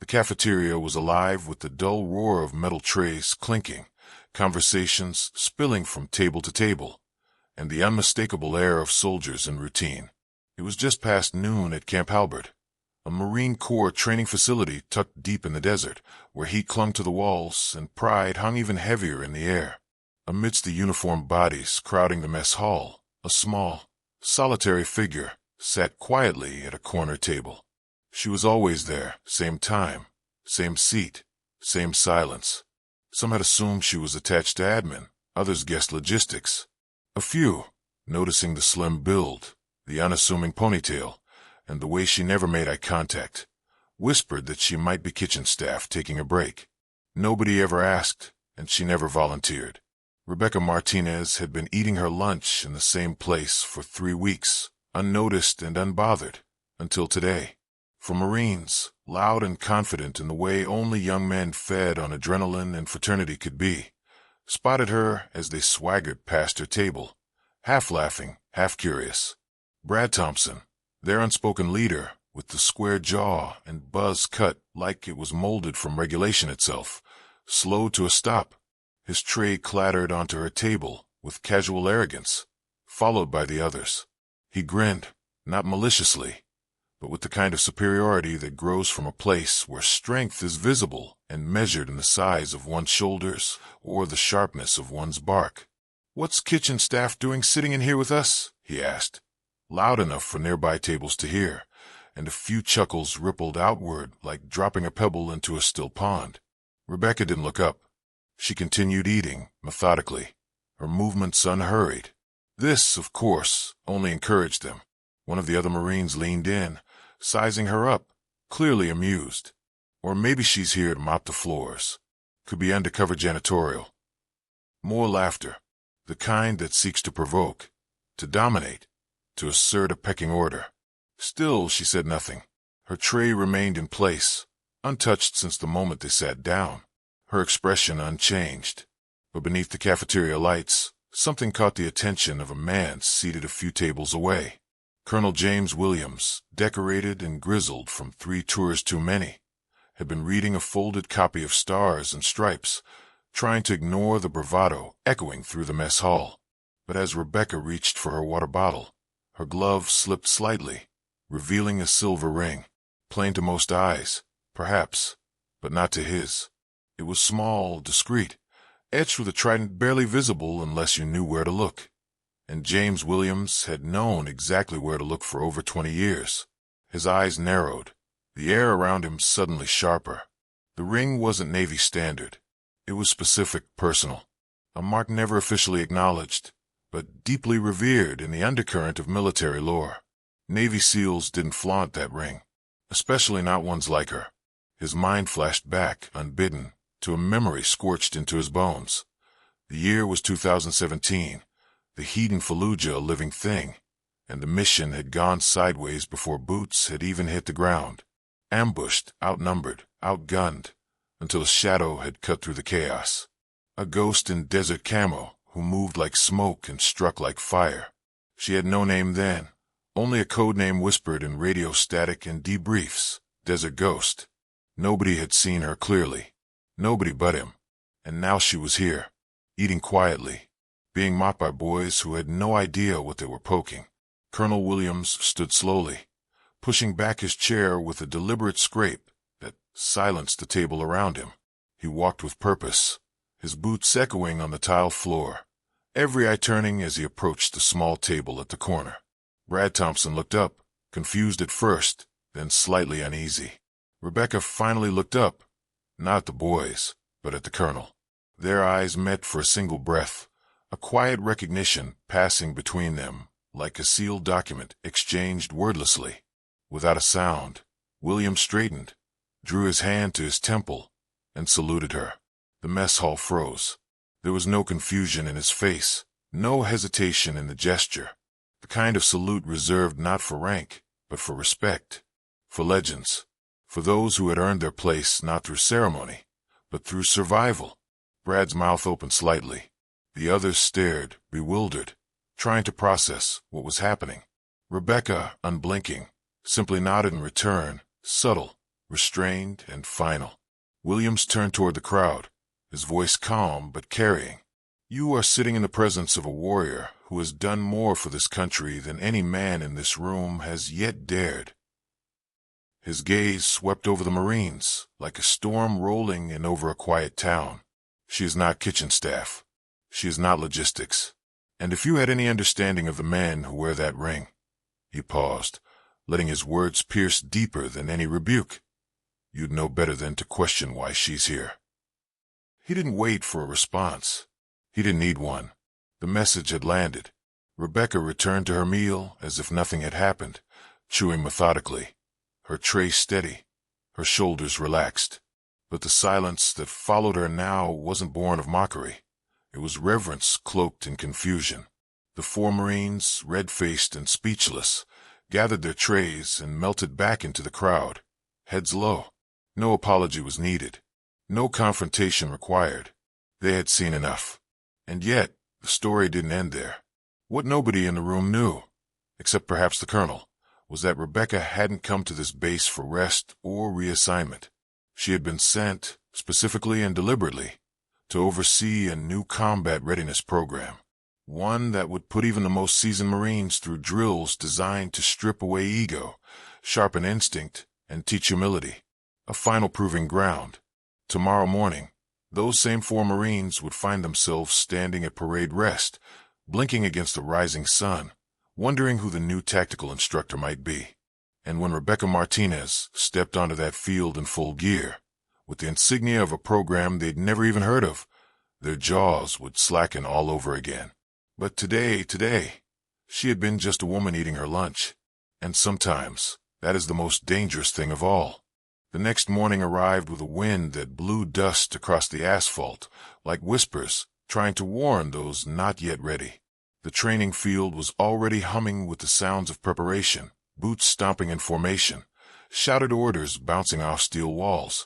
The cafeteria was alive with the dull roar of metal trays clinking, conversations spilling from table to table, and the unmistakable air of soldiers in routine. It was just past noon at Camp Halbert, a Marine Corps training facility tucked deep in the desert, where heat clung to the walls and pride hung even heavier in the air. Amidst the uniformed bodies crowding the mess hall, a small, solitary figure sat quietly at a corner table. She was always there, same time, same seat, same silence. Some had assumed she was attached to admin, others guessed logistics. A few, noticing the slim build, the unassuming ponytail, and the way she never made eye contact, whispered that she might be kitchen staff taking a break. Nobody ever asked, and she never volunteered. Rebecca Martinez had been eating her lunch in the same place for 3 weeks, unnoticed and unbothered, until today. For Marines, loud and confident in the way only young men fed on adrenaline and fraternity could be, spotted her as they swaggered past her table, half laughing, half curious. Brad Thompson, their unspoken leader, with the square jaw and buzz cut like it was molded from regulation itself, slowed to a stop. His tray clattered onto her table with casual arrogance, followed by the others. He grinned, not maliciously, but with the kind of superiority that grows from a place where strength is visible and measured in the size of one's shoulders or the sharpness of one's bark. "What's kitchen staff doing sitting in here with us?" he asked, loud enough for nearby tables to hear, and a few chuckles rippled outward like dropping a pebble into a still pond. Rebecca didn't look up. She continued eating, methodically, her movements unhurried. This, of course, only encouraged them. One of the other Marines leaned in, sizing her up, clearly amused. Or maybe she's here to mop the floors. Could be undercover janitorial. More laughter, the kind that seeks to provoke, to dominate, to assert a pecking order. Still, she said nothing. Her tray remained in place, untouched since the moment they sat down, her expression unchanged. But beneath the cafeteria lights, something caught the attention of a man seated a few tables away. Colonel James Williams, decorated and grizzled from 3 tours too many, had been reading a folded copy of Stars and Stripes, trying to ignore the bravado echoing through the mess hall. But as Rebecca reached for her water bottle, her glove slipped slightly, revealing a silver ring, plain to most eyes, perhaps, but not to his. It was small, discreet, etched with a trident barely visible unless you knew where to look. And James Williams had known exactly where to look for over 20 years. His eyes narrowed, the air around him suddenly sharper. The ring wasn't Navy standard. It was specific, personal, a mark never officially acknowledged, but deeply revered in the undercurrent of military lore. Navy SEALs didn't flaunt that ring, especially not ones like her. His mind flashed back, unbidden, to a memory scorched into his bones. The year was 2017, the heat in Fallujah a living thing, and the mission had gone sideways before boots had even hit the ground. Ambushed, outnumbered, outgunned, until a shadow had cut through the chaos. A ghost in desert camo who moved like smoke and struck like fire. She had no name then, only a code name whispered in radio static and debriefs, Desert Ghost. Nobody had seen her clearly. Nobody but him. And now she was here, eating quietly, being mocked by boys who had no idea what they were poking. Colonel Williams stood slowly, pushing back his chair with a deliberate scrape that silenced the table around him. He walked with purpose, his boots echoing on the tile floor, every eye turning as he approached the small table at the corner. Brad Thompson looked up, confused at first, then slightly uneasy. Rebecca finally looked up, not at the boys, but at the colonel. Their eyes met for a single breath, a quiet recognition passing between them, like a sealed document exchanged wordlessly. Without a sound, William straightened, drew his hand to his temple, and saluted her. The mess hall froze. There was no confusion in his face, no hesitation in the gesture, the kind of salute reserved not for rank, but for respect, for legends, for those who had earned their place not through ceremony, but through survival. Brad's mouth opened slightly. The others stared, bewildered, trying to process what was happening. Rebecca, unblinking, simply nodded in return, subtle, restrained and final. Williams turned toward the crowd, his voice calm but carrying. "You are sitting in the presence of a warrior who has done more for this country than any man in this room has yet dared." His gaze swept over the Marines, like a storm rolling in over a quiet town. "She is not kitchen staff. She is not logistics. And if you had any understanding of the men who wear that ring—" He paused, letting his words pierce deeper than any rebuke. "You'd know better than to question why she's here." He didn't wait for a response. He didn't need one. The message had landed. Rebecca returned to her meal as if nothing had happened, chewing methodically, her tray steady, her shoulders relaxed. But the silence that followed her now wasn't born of mockery. It was reverence cloaked in confusion. The 4 Marines, red-faced and speechless, gathered their trays and melted back into the crowd, heads low. No apology was needed. No confrontation required. They had seen enough. And yet, the story didn't end there. What nobody in the room knew, except perhaps the colonel, was that Rebecca hadn't come to this base for rest or reassignment. She had been sent, specifically and deliberately, to oversee a new combat readiness program, one that would put even the most seasoned Marines through drills designed to strip away ego, sharpen instinct, and teach humility. A final proving ground. Tomorrow morning, those same 4 Marines would find themselves standing at parade rest, blinking against the rising sun, wondering who the new tactical instructor might be. And when Rebecca Martinez stepped onto that field in full gear, with the insignia of a program they'd never even heard of, their jaws would slacken all over again. But today, she had been just a woman eating her lunch. And sometimes, that is the most dangerous thing of all. The next morning arrived with a wind that blew dust across the asphalt, like whispers, trying to warn those not yet ready. The training field was already humming with the sounds of preparation, boots stomping in formation, shouted orders bouncing off steel walls,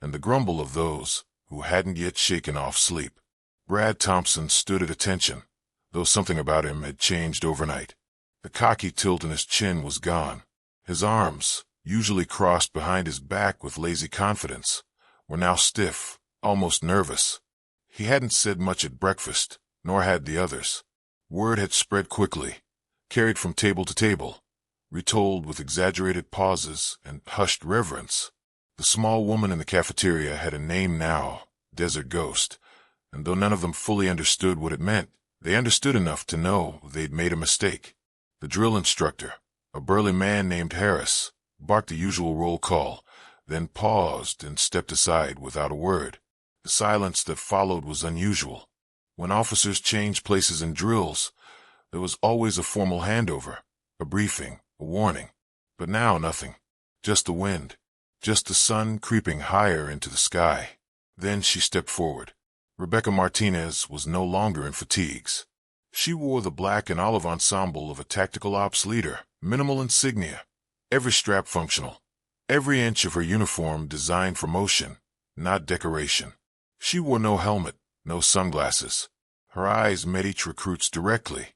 and the grumble of those who hadn't yet shaken off sleep. Brad Thompson stood at attention, though something about him had changed overnight. The cocky tilt in his chin was gone. His arms, usually crossed behind his back with lazy confidence, were now stiff, almost nervous. He hadn't said much at breakfast, nor had the others. Word had spread quickly, carried from table to table, retold with exaggerated pauses and hushed reverence. The small woman in the cafeteria had a name now, Desert Ghost, and though none of them fully understood what it meant, they understood enough to know they'd made a mistake. The drill instructor, a burly man named Harris, barked the usual roll call, then paused and stepped aside without a word. The silence that followed was unusual. When officers changed places in drills, there was always a formal handover, a briefing, a warning. But now nothing. Just the wind. Just the sun creeping higher into the sky. Then she stepped forward. Rebecca Martinez was no longer in fatigues. She wore the black and olive ensemble of a tactical ops leader, minimal insignia, every strap functional, every inch of her uniform designed for motion, not decoration. She wore no helmet, no sunglasses. Her eyes met each recruit's directly,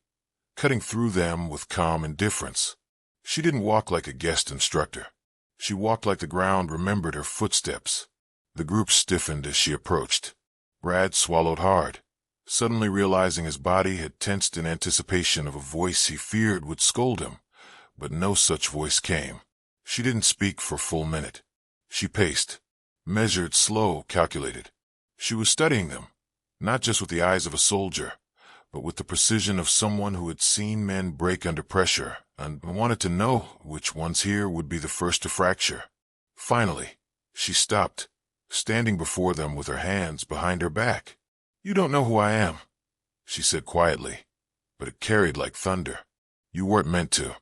cutting through them with calm indifference. She didn't walk like a guest instructor. She walked like the ground remembered her footsteps. The group stiffened as she approached. Brad swallowed hard, suddenly realizing his body had tensed in anticipation of a voice he feared would scold him. But no such voice came. She didn't speak for a full minute. She paced, measured, slow, calculated. She was studying them, not just with the eyes of a soldier, but with the precision of someone who had seen men break under pressure and wanted to know which ones here would be the first to fracture. Finally, she stopped, standing before them with her hands behind her back. "You don't know who I am," she said quietly, but it carried like thunder. "You weren't meant to."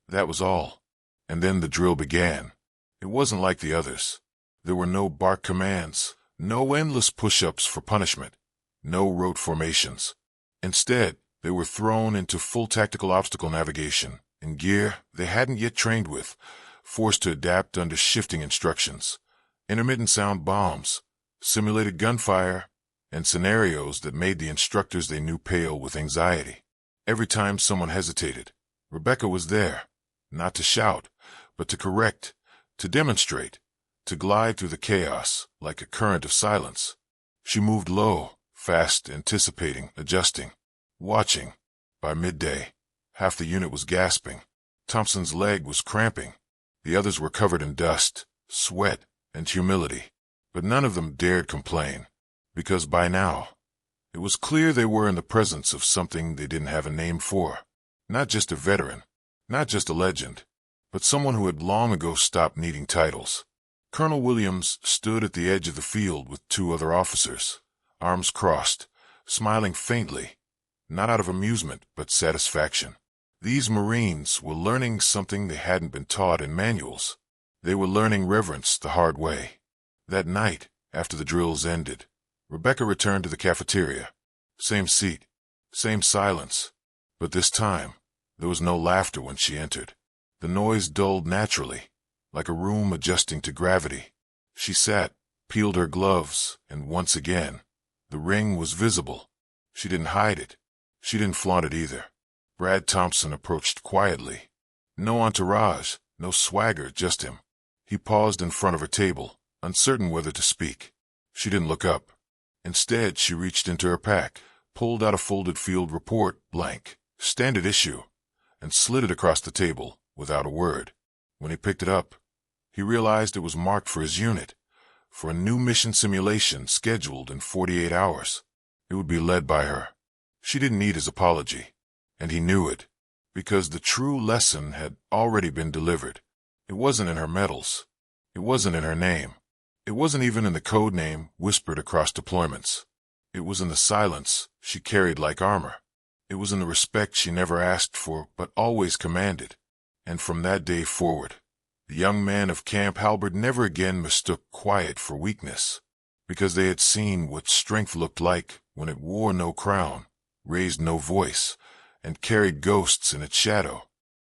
That was all. And then the drill began. It wasn't like the others. There were no bark commands, no endless push-ups for punishment, no rote formations. Instead, they were thrown into full tactical obstacle navigation, in gear they hadn't yet trained with, forced to adapt under shifting instructions, intermittent sound bombs, simulated gunfire, and scenarios that made the instructors they knew pale with anxiety. Every time someone hesitated, Rebecca was there. Not to shout, but to correct, to demonstrate, to glide through the chaos like a current of silence. She moved low, fast, anticipating, adjusting, watching. By midday, half the unit was gasping. Thompson's leg was cramping. The others were covered in dust, sweat, and humility. But none of them dared complain, because by now, it was clear they were in the presence of something they didn't have a name for. Not just a veteran, not just a legend, but someone who had long ago stopped needing titles. Colonel Williams stood at the edge of the field with two other officers, arms crossed, smiling faintly, not out of amusement but satisfaction. These Marines were learning something they hadn't been taught in manuals. They were learning reverence the hard way. That night, after the drills ended, Rebecca returned to the cafeteria. Same seat, same silence. But this time, there was no laughter when she entered. The noise dulled naturally, like a room adjusting to gravity. She sat, peeled her gloves, and once again, the ring was visible. She didn't hide it. She didn't flaunt it either. Brad Thompson approached quietly. No entourage, no swagger, just him. He paused in front of her table, uncertain whether to speak. She didn't look up. Instead, she reached into her pack, pulled out a folded field report, blank, standard issue, and slid it across the table without a word. When he picked it up, he realized it was marked for his unit, for a new mission simulation scheduled in 48 hours. It would be led by her. She didn't need his apology, and he knew it, because the true lesson had already been delivered. It wasn't in her medals. It wasn't in her name. It wasn't even in the code name whispered across deployments. It was in the silence she carried like armor. It was in the respect she never asked for but always commanded. And from that day forward, the young men of Camp Halberd never again mistook quiet for weakness, because they had seen what strength looked like when it wore no crown, raised no voice, and carried ghosts in its shadow.